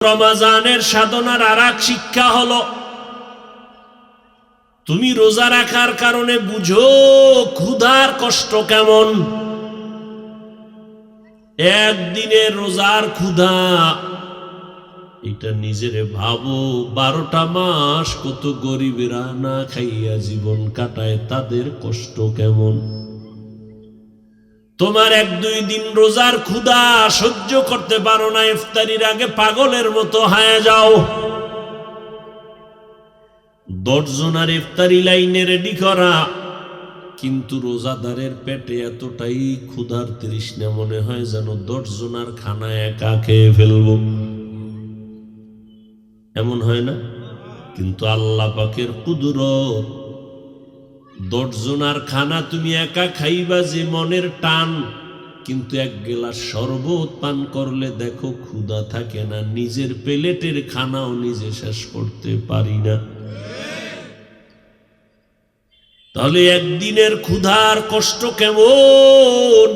রমজানের সাধনার আরেক শিক্ষা হলো, তুমি রোজা রাখার কারণে বুঝো ক্ষুধার কষ্ট কেমন। একদিনের রোজার ক্ষুধা এটা নিজেরে ভাবো, 12টা মাস কত গরিবেরা না খাইয়া জীবন কাটায়, তাদের কষ্ট কেমন। তোমার 1-2 দিন রোজার ক্ষুধা সহ্য করতে পারো না, ইফতারির আগে পাগলের মতো হায়া যাও। 10 জনের ইফতারি লাইনে রেডি করা, কিন্তু রোজাদারের পেটে এতটাই ক্ষুধার তৃষ্ণা মনে হয় যেন 10 জনের খানা একা খেয়ে ফেলবো, এমন হয় না? কিন্তু আল্লাহ পাকের কুদরত, 10 জনের খানা তুমি একা খাইবা যে মনের টান, কিন্তু 1 গ্লাস শরবত পান করলে দেখো ক্ষুধা থাকে না, নিজের প্লেটের খানাও নিজে শেষ করতে পারি না। তাহলে একদিনের ক্ষুধার কষ্ট কেমন,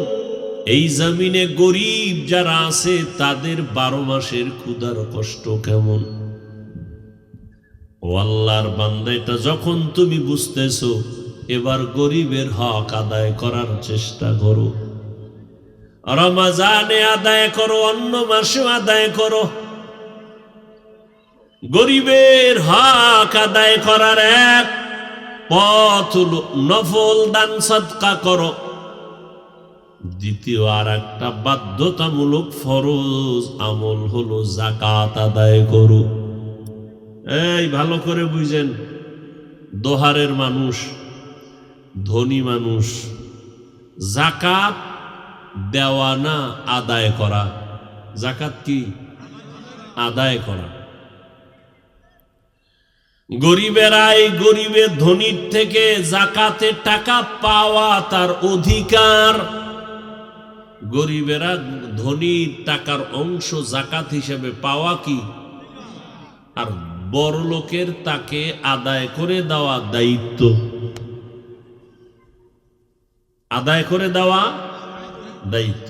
এই জমিনে গরিব যারা আছে তাদের 12 মাসের ক্ষুধার কষ্ট কেমন। ও আল্লাহর বান্দা, এটা যখন তুমি বুঝতেছো, এবার গরিবের হক আদায় করার চেষ্টা করো। রমজানে আদায় করো, অন্য মাসেও আদায় করো। গরিবের হক আদায় করার এক পথ হলো নফল দান সাদকা করো। দ্বিতীয় আর একটা বাধ্যতামূলক ফরজ আমল হলো যাকাত আদায় করো। এই ভালো করে বুঝেন, দোহারের মানুষ, ধনী মানুষ, যাকাত দেওয়া না আদায় করা। যাকাত কি? আদায় করা। গরিবেরাই গরিবের ধনীর থেকে যাকাতের টাকা পাওয়া তার অধিকার। গরিবেরা ধনীর টাকার অংশ যাকাত হিসেবে পাওয়া কি, আর বড় লোকের তাকে আদায় করে দেওয়া দায়িত্ব। আদায় করে দেওয়া দায়িত্ব,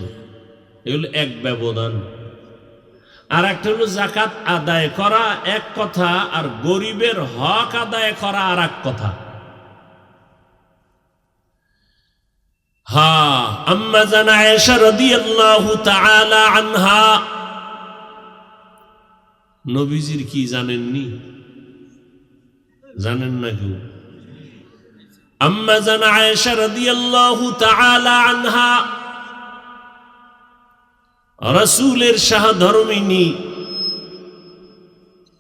এগুলো এক ব্যবধান। আর একটা হলো যাকাত আদায় করা এক কথা, আর গরিবের হক আদায় করা আর এক কথা। হ্যাঁ, আম্মা জান আয়েশা রাদিয়াল্লাহু তাআলা আনহা, নবীজির কি জানেননি? জানেন না কেউ? আম্মা জান আয়েশা রাদিয়াল্লাহু তাআলা আনহা রাসূলের সহধর্মিনী,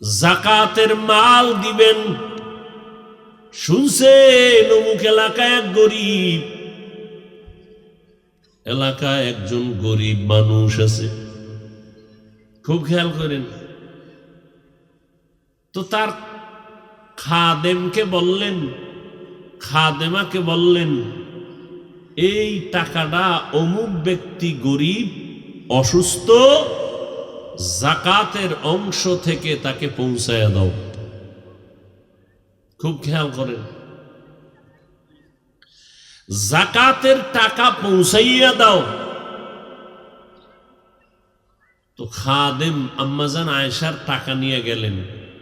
যাকাতের মাল দিবেন শুনছেন অমুক এলাকায় এক গরিব, এলাকায় একজন গরিব মানুষ আছে, খুব খেয়াল করেন। তো তার খাদেমকে বললেন, খাদেমাকে বললেন, এই টাকাটা অমুক ব্যক্তি গরিব, অসুস্থ, যাকাতের অংশ থেকে তাকে পৌঁছায়া দাও। খুব খেয়াল করেন, যাকাতের টাকা পৌঁছাইয়া দাও। তো খাদেম আম্মা জান আয়েশার টাকা নিয়ে গেলেন,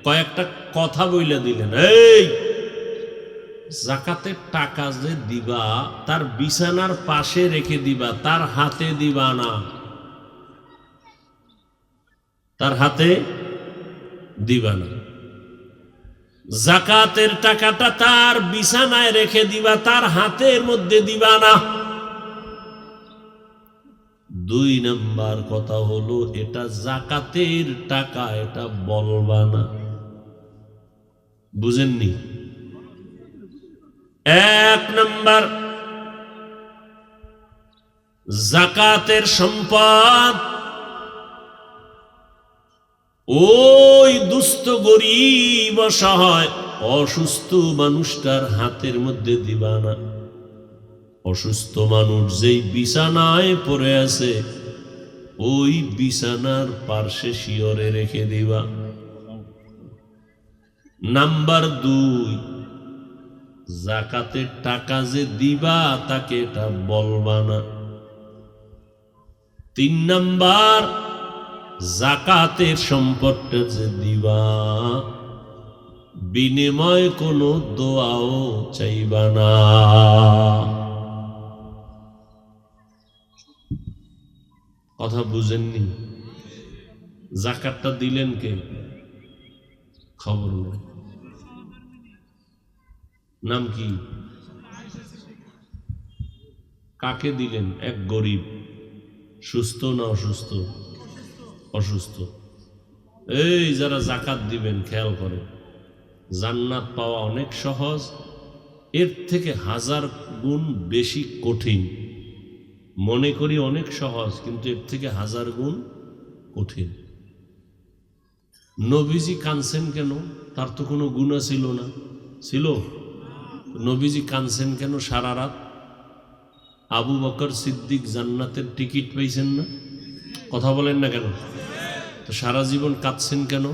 কয়েকটা কথা বইলা দিলেন, এই যাকাতের টাকা যে দিবা তার বিছানার পাশে রেখে দিবা, তার হাতে দিবা না, তার হাতে দিবা না। যাকাতের টাকাটা তার বিছানায় রেখে দিবা, তার হাতের মধ্যে দিবা না। 2 নাম্বার কথা হলো, এটা যাকাতের টাকা, এটা বলবা না। বুঝেননি? 1 নাম্বার, যাকাতের সম্পদ ওই দুস্থ গরিব অসহায় অসুস্থ মানুষটার হাতের মধ্যে দিবা না। অসুস্থ মানুষ যেই বিছানায় পড়ে আছে, ওই বিছানার পার্শ্বে শিয়রে রেখে দিবা। নাম্বার 2, যাকাতের টাকা যে দিবা তাকে এটা বলবা না। 3 নাম্বার, জাকাতের সম্পদটা যে দিবা বিনিময় কোনো দোয়াও চাইবা না। কথা বুঝেননি? জাকাতটা দিলেন কে? খবর নেই। নাম কি? কাকে দিলেন? এক গরিব। সুস্থ না অসুস্থ? অসুস্থ। এই যারা জাকাত দিবেন খেয়াল করে, জান্নাত পাওয়া অনেক সহজ, এর থেকে 1000 গুণ বেশি কঠিন। মনে করি অনেক সহজ, কিন্তু এর থেকে 1000 গুণ কঠিন। নবীজি কাঁদছেন কেন? তার তো কোনো গুনাহ ছিল না। ছিল? নবীজি কাঁদছেন কেন সারা রাত? আবু বকর সিদ্দিক জান্নাতের টিকিট পাইছেন না? কথা বলেন না কেন? তো সারা জীবন কাঁদছেন কেন?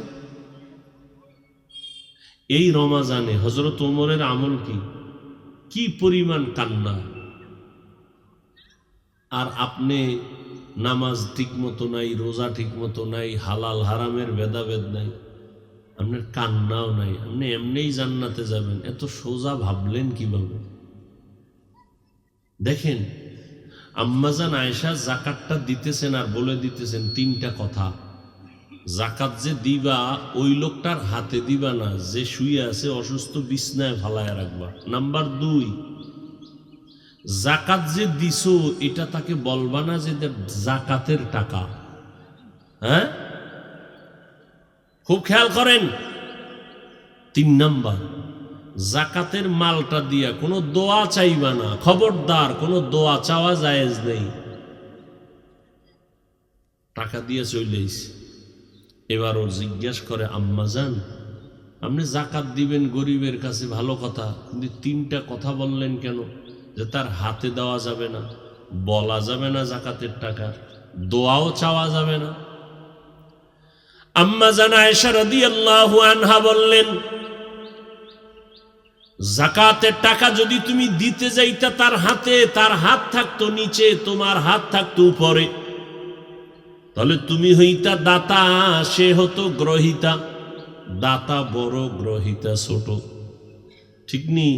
এই রমাজানে হযরত ওমরের আমল কি পরিমাণ কান্না! আর আপনি নামাজ ঠিক মতো নাই, রোজা ঠিক মতো নাই, হালাল হারামের ভেদাভেদ নাই, আপনার কান্নাও নাই, আপনি এমনিই জান্নাতে যাবেন, এত সোজা ভাবলেন কিভাবে? দেখেন, আম্মাজান আয়েশা জাকাতটা দিতেছেন আর বলে দিতেছেন 3টা কথা। জাকাত যে দিবা ওই লোকটার হাতে দিবা না যে শুয়ে আছে অসুস্থ, বিছনায় ফালায় রাখবা। নাম্বার 2, জাকাত যে দিছো এটা তাকে বলবা না যে জাকাতের টাকা। হ্যাঁ, খুব খেয়াল করেন। 3 নাম্বার, জাকাতের মালটা দিয়া কোনো দোয়া চাইবা না। খবরদার, কোনো দোয়া চাওয়া জায়েজ নেই। টাকা দিয়ে চলেইস। এবার ও জিজ্ঞাসা করে, আম্মাজান আপনি জাকাত দিবেন গরিবের কাছে, ভালো কথা, কিন্তু 3টা কথা বললেন কেন? যে তার হাতে দেওয়া যাবে না, বলা যাবে না জাকাতের টাকা, দোয়াও চাওয়া যাবে না। আম্মাজান আয়েশা রাদিয়াল্লাহু আনহা বললেন, জাকাতের টাকা যদি তুমি দিতে যাইতা তার হাতে, তার হাত থাকতো নিচে, তোমার হাত থাকতো উপরে, তাহলে তুমি হইতা দাতা, সে হতো গ্রহিতা। দাতা বড়, গ্রহিতা ছোট, ঠিক নি?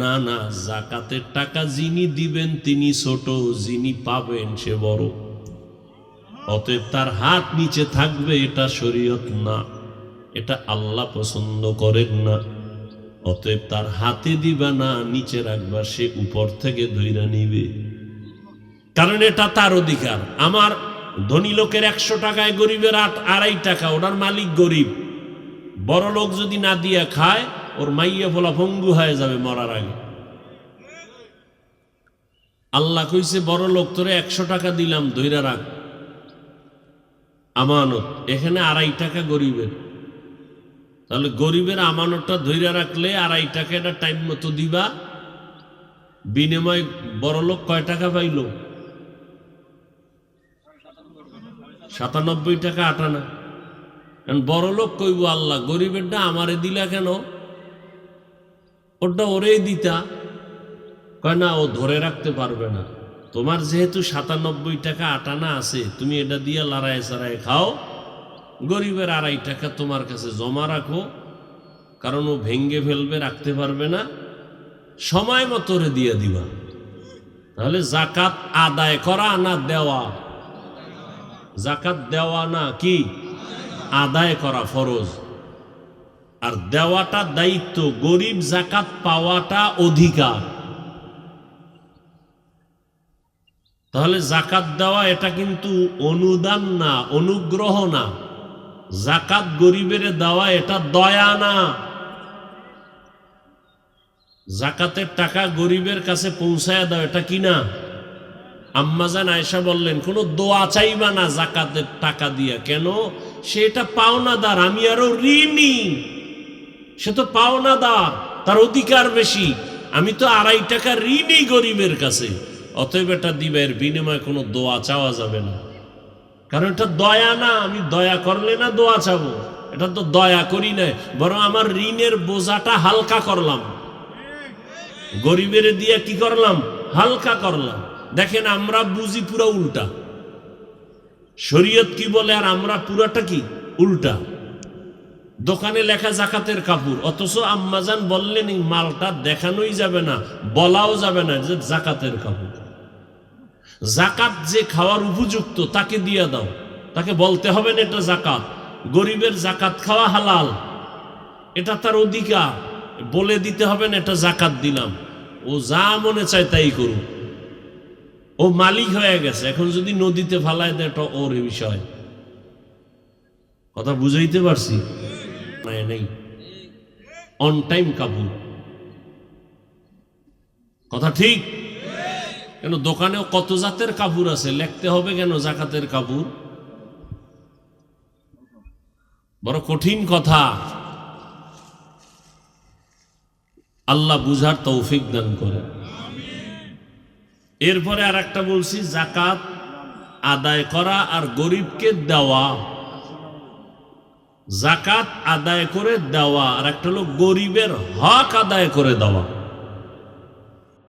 না না, জাকাতের টাকা যিনি দিবেন তিনি ছোট, যিনি পাবেন সে বড়। অতএব তার হাত নিচে থাকবে, এটা শরীয়ত না, এটা আল্লাহ পছন্দ করেন না। অতএব তার হাতে দিবা না, নিচে রাখবা, সে উপর থেকে ধইরা নিবে, কারণ এটা তার অধিকার। আমার ধনী লোকের 100 টাকায় গরিবের 2.5 টাকা, ওটার মালিক গরিব। বড় লোক যদি না দিয়া খায়, ওর মাইয়া ফোলা ভঙ্গু হয়ে যাবে মরার আগে। আল্লাহ কইছে, বড় লোক তোরে 100 টাকা দিলাম, ধইরা রাখ, আমানত। এখানে 2.5 টাকা গরিবের, তাহলে গরিবের আমানতটা ধইরা রাখলে 2.5 টাকা, এটা টাইম মতো দিবা। বিনিময় বড় লোক কয় টাকা পাইল? 97 টাকা 8 আনা। বড় লোক কইব, আল্লাহ গরিবেরটা আমারে দিলা কেন? ওটা ওরেই দিতা। কয় না, ও ধরে রাখতে পারবে না। তোমার যেহেতু 97 টাকা 8 আনা আছে, তুমি এটা দিয়া লড়াই চারায় খাও। গরিবের 2.5 টাকা তোমার কাছে জমা রাখো, কারণ ও ভেঙ্গে ফেলবে, রাখতে পারবে না, সময় মতো রে দিয়ে দিবা। তাহলে জাকাত আদায় করা না দেওয়া? জাকাত দেওয়া না কি আদায় করা ফরজ, আর দেওয়াটা দায়িত্ব। গরিব জাকাত পাওয়াটা অধিকার। তাহলে জাকাত দেওয়া এটা কিন্তু অনুদান না, অনুগ্রহ না। জাকাত গরিবের দেওয়া এটা দয়া না। জাকাতের টাকা গরিবের কাছে পৌঁছায় দাও, এটা কি না? আম্মাজান আয়েশা বললেন, কোনো দোয়া চাইবা না জাকাতের টাকা দিয়া। কেন? সে এটা পাওনাদার, আমি আরো ঋণী। সে তো পাওনাদার, তার অধিকার বেশি। আমি তো 2.5 টাকা ঋণী গরিবের কাছে। অতএব এটা দিবে, এর বিনিময়ে কোনো দোয়া চাওয়া যাবে না, কারণ এটা দয়া না। আমি দয়া করলে না দোয়া চাবো, এটা তো দয়া করি না, বরং আমার ঋণের বোঝাটা হালকা করলাম, গরিবের দিয়ে কি করলাম? হালকা করলাম। দেখেন, আমরা বুঝি পুরো উল্টা। শরীয়ত কি বলে আর আমরা পুরাটা কি উল্টা। দোকানে লেখা জাকাতের কাপড়, অথচ আম্মাজান বললেন এই মালটা দেখানোই যাবে না, বলাও যাবে না যে জাকাতের কাপড়। জাকাত যে খাওয়ার উপযুক্ত তাকে দিয়ে দাও, তাকে বলতে হবে না এটা জাকাত। গরিবের জাকাত খাওয়া হালাল, এটা তার অধিকার, বলে দিতে হবে না এটা জাকাত দিলাম। ও যা মনে চায় তাই করুক, ও মালিক হয়ে গেছে। এখন যদি নদীতে ফালায় দেয় এটা ওর বিষয়। কথা বুঝাইতে পারছি? নেই অন টাইম কাপড়, কথা ঠিক? কেন দোকানেও কত জাতের কাপড় আছে, লিখতে হবে কেন জাকাতের কাপড়? বড় কঠিন কথা। আল্লাহ বুঝার তৌফিক দান করে। এরপরে আর একটা বলছি, জাকাত আদায় করা আর গরিবকে দেওয়া। জাকাত আদায় করে দেওয়া আর একটা হলো গরিবের হক আদায় করে দেওয়া।